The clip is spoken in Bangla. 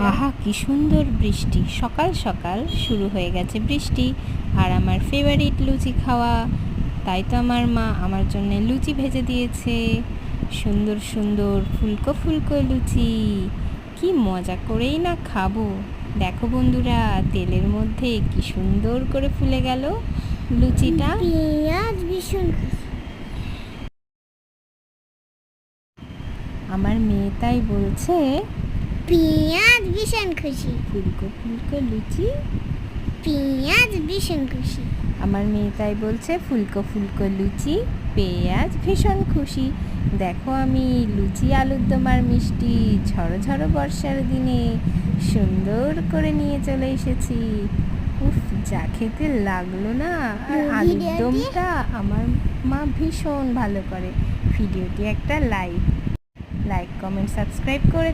আহা কি সুন্দর বৃষ্টি, সকাল সকাল শুরু হয়ে গেছে বৃষ্টি। আর আমার ফেভারিট লুচি খাওয়া, তাই তো আমার মা আমার জন্য লুচি ভেজে দিয়েছে। সুন্দর সুন্দর ফুলকো ফুলকো লুচি, কি মজা করেই না খাবো। দেখো বন্ধুরা, তেলের মধ্যে কি সুন্দর করে ফুলে গেল লুচিটা। পেঁয়াজ ভীষণ আমার মেয়ে তাই বলছে পেঁয়াজ ভীষণ খুশি, ফুলকো ফুলকো লুচি। পেঁয়াজ ভীষণ খুশি। আমার মেয়ে তাই বলছে ফুলকো ফুলকো লুচি, পেঁয়াজ ভীষণ খুশি। দেখো আমি লুচি আলুর দম আর মিষ্টি ঝড়ো ঝড়ো বর্ষার দিনে সুন্দর করে নিয়ে চলে এসেছি। উফ, যা খেতে লাগলো না। আর আলুর দমটা আমার মা ভীষণ ভালো করে। ভিডিওটি একটা লাইক কমেন্ট সাবস্ক্রাইব করে